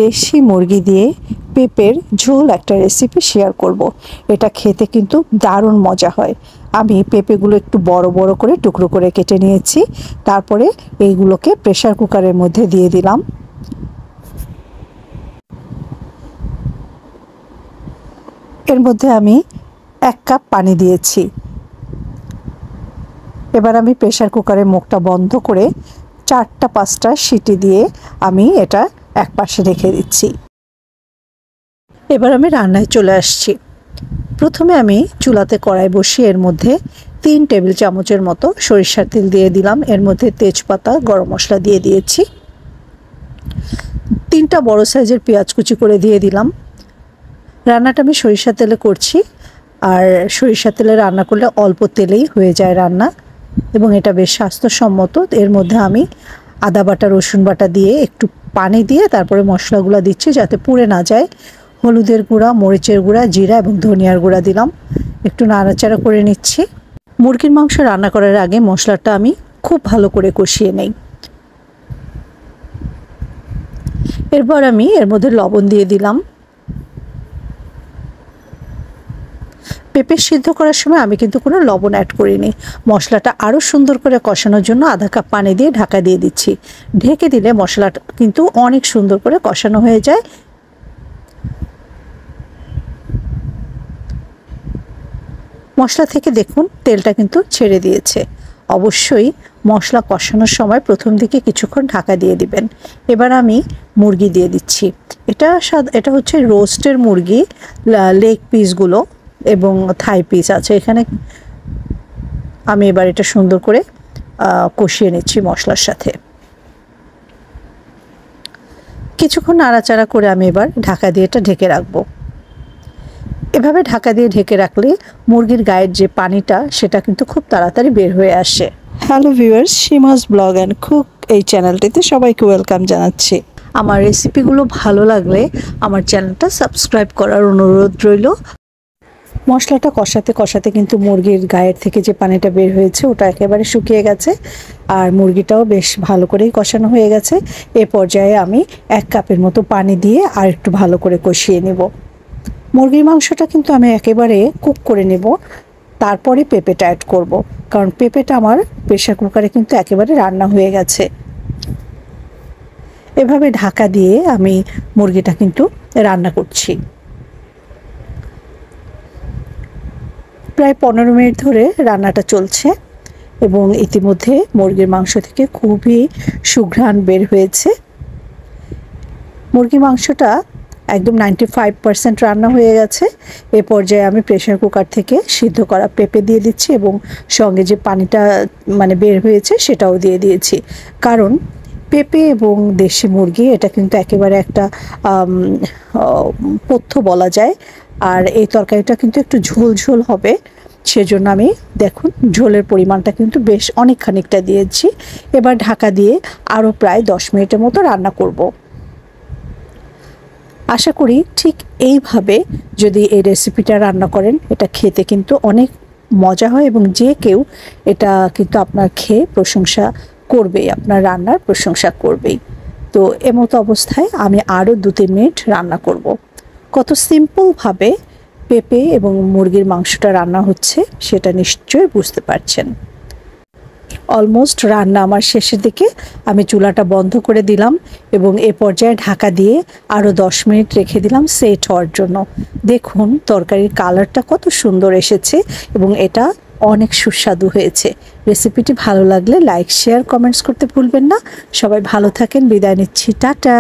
দেশি মুরগি দিয়ে পেঁপের ঝোল একটা রেসিপি শেয়ার করব। এটা খেতে কিন্তু দারুণ মজা হয়। আমি পেঁপেগুলো একটু বড় বড় করে টুকরো করে কেটে নিয়েছি। তারপরে এইগুলোকে প্রেসার কুকারের মধ্যে দিয়ে দিলাম। এর মধ্যে আমি 1 কাপ পানি দিয়েছি। এবার আমি প্রেসার কুকারের মুখটা বন্ধ করে 4-5টা সিটি দিয়ে আমি এটা একপাশে রেখে দিচ্ছি। এবার আমি রান্নায় চলে আসছি। প্রথমে আমি চুলাতে কড়াই বসিয়ে এর মধ্যে 3 টেবিল চামচের মতো সরিষার তেল দিয়ে দিলাম। এর মধ্যে তেজপাতা, গরম মশলা দিয়ে দিয়েছি। 3টা বড় সাইজের পেঁয়াজ কুচি করে দিয়ে দিলাম। রান্নাটা আমি সরিষার তেলে করছি, আর সরিষার তেলে রান্না করলে অল্প তেলেই হয়ে যায় রান্না এবং এটা বেশ স্বাস্থ্যসম্মত। এর মধ্যে আমি আদা বাটা, রসুন বাটা দিয়ে একটু পানি দিয়ে তারপরে মশলাগুলো দিচ্ছি যাতে পুড়ে না যায়। হলুদের গুঁড়া, মরিচের গুঁড়া, জিরা এবং ধনিয়ার গুঁড়া দিলাম। একটু নাড়াচাড়া করে নিচ্ছি। মুরগির মাংস রান্না করার আগে মশলাটা আমি খুব ভালো করে কষিয়ে নেই। এরপর আমি এর মধ্যে লবণ দিয়ে দিলাম। পেঁপে সিদ্ধ করার সময় আমি কিন্তু কোনো লবণ অ্যাড করিনি। মশলাটা আরও সুন্দর করে কষানোর জন্য আধা কাপ পানি দিয়ে ঢাকা দিয়ে দিচ্ছি। ঢেকে দিলে মশলাটা কিন্তু অনেক সুন্দর করে কষানো হয়ে যায়। মশলা থেকে দেখুন তেলটা কিন্তু ছেড়ে দিয়েছে। অবশ্যই মশলা কষানোর সময় প্রথম দিকে কিছুক্ষণ ঢাকা দিয়ে দিবেন। এবার আমি মুরগি দিয়ে দিচ্ছি। এটা হচ্ছে রোস্টের মুরগি, লেগ পিসগুলো এবং থাই পিস আছে এখানে। আমি এবার এটা সুন্দর করে কষিয়ে নিচ্ছি মশলার সাথে। কিছুক্ষণ নাড়াচাড়া করে আমি এবার ঢাকা দিয়ে এটা ঢেকে রাখবো। এভাবে ঢাকা দিয়ে ঢেকে রাখলে মুরগির গায়ের যে পানিটা সেটা কিন্তু খুব তাড়াতাড়ি বের হয়ে আসে। Hello viewers, Seema's blog and cook এই চ্যানেলটিতে সবাইকে ওয়েলকাম জানাচ্ছি। আমার রেসিপিগুলো ভালো লাগলে আমার চ্যানেলটা সাবস্ক্রাইব করার অনুরোধ রইল। মশলাটা কষাতে কষাতে কিন্তু মুরগির গায়ের থেকে যে পানিটা বের হয়েছে ওটা একেবারে শুকিয়ে গেছে, আর মুরগিটাও বেশ ভালো করেই কষানো হয়ে গেছে। এ পর্যায়ে আমি 1 কাপের মতো পানি দিয়ে আর একটু ভালো করে কষিয়ে নেব। মুরগির মাংসটা কিন্তু আমি একেবারে কুক করে নেব, তারপরে পেঁপেটা অ্যাড করব, কারণ পেঁপেটা আমার প্রেসার কুকারে কিন্তু একেবারে রান্না হয়ে গেছে। এভাবে ঢাকা দিয়ে আমি মুরগিটা কিন্তু রান্না করছি। প্রায় 15 মিনিট ধরে রান্নাটা চলছে এবং ইতিমধ্যে মুরগির মাংস থেকে খুবই সুঘ্রাণ বের হয়েছে। মুরগির মাংসটা একদম 95% রান্না হয়ে গেছে। এ পর্যায়ে আমি প্রেসার কুকার থেকে সিদ্ধ করা পেঁপে দিয়ে দিচ্ছি এবং সঙ্গে যে পানিটা বের হয়েছে সেটাও দিয়ে দিয়েছি। কারণ পেঁপে এবং দেশি মুরগি এটা কিন্তু একেবারে একটা পথ্য বলা যায়, আর এই তরকারিটা কিন্তু একটু ঝোল ঝোল হবে। সেজন্য আমি দেখুন ঝোলের পরিমাণটা কিন্তু বেশ অনেক খানিকটা দিয়েছি। এবার ঢাকা দিয়ে আরও প্রায় 10 মিনিটের মতো রান্না করব। আশা করি ঠিক এইভাবে যদি এই রেসিপিটা রান্না করেন এটা খেতে কিন্তু অনেক মজা হয় এবং যে কেউ এটা কিন্তু আপনার খেয়ে প্রশংসা করবেই, আপনার রান্নার প্রশংসা করবেই। তো এমতো অবস্থায় আমি আরও 2-3 মিনিট রান্না করব। কত সিম্পলভাবে পেঁপে এবং মুরগির মাংসটা রান্না হচ্ছে সেটা নিশ্চয়ই বুঝতে পারছেন। অলমোস্ট রান্না আমার শেষের দিকে। আমি চুলাটা বন্ধ করে দিলাম এবং এ পর্যায়ে ঢাকা দিয়ে আরও 10 মিনিট রেখে দিলাম সেট হওয়ার জন্য। দেখুন তরকারির কালারটা কত সুন্দর এসেছে এবং এটা অনেক সুস্বাদু হয়েছে। রেসিপিটি ভালো লাগলে লাইক, শেয়ার, কমেন্টস করতে ভুলবেন না। সবাই ভালো থাকেন, বিদায় নিচ্ছি, টাটা।